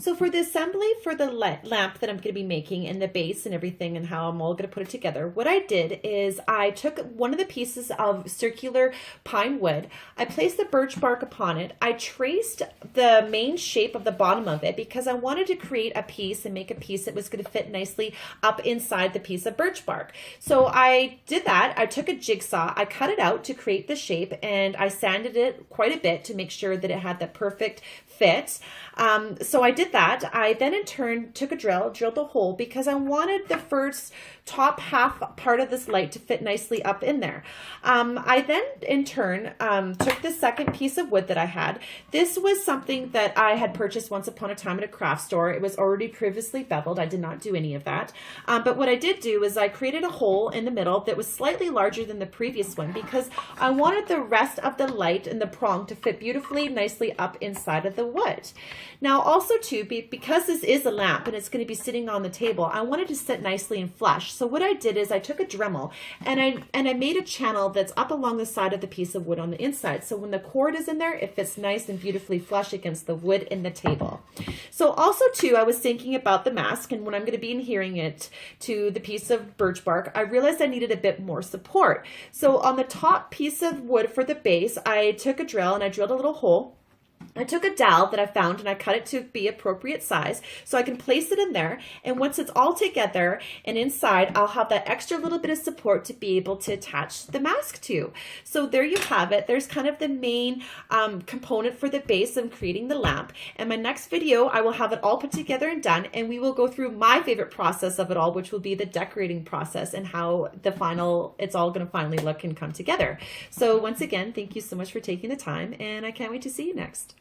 So for the assembly for the lamp that I'm going to be making and the base and everything and how I'm all going to put it together, what I did is I took one of the pieces of circular pine wood, I placed the birch bark upon it, I traced the main shape of the bottom of it because I wanted to create a piece and make a piece that was going to fit nicely up inside the piece of birch bark. So I did that. I took a jigsaw, I cut it out to create the shape, and I sanded it quite a bit to make sure that it had the perfect fit. So I did that. I then in turn took a drill, drilled a hole because I wanted the first top half part of this light to fit nicely up in there. I then in turn took the second piece of wood that I had. This was something that I had purchased once upon a time at a craft store. It was already previously beveled. I did not do any of that. But what I did do is I created a hole in the middle that was slightly larger than the previous one because I wanted the rest of the light and the prong to fit beautifully nicely up inside of the wood. Now also too, because this is a lamp and it's going to be sitting on the table, I wanted to sit nicely and flush. So what I did is I took a Dremel and I made a channel that's up along the side of the piece of wood on the inside. So when the cord is in there, it fits nice and beautifully flush against the wood in the table. So also too, I was thinking about the mask, and when I'm going to be adhering it to the piece of birch bark, I realized I needed a bit more support. So on the top piece of wood for the base, I took a drill and I drilled a little hole. I took a dowel that I found and I cut it to be appropriate size so I can place it in there, and once it's all together and inside, I'll have that extra little bit of support to be able to attach the mask to. So there you have it. There's kind of the main component for the base of creating the lamp. And my next video, I will have it all put together and done, and we will go through my favorite process of it all, which will be the decorating process and how it's all going to finally look and come together. So once again, thank you so much for taking the time, and I can't wait to see you next.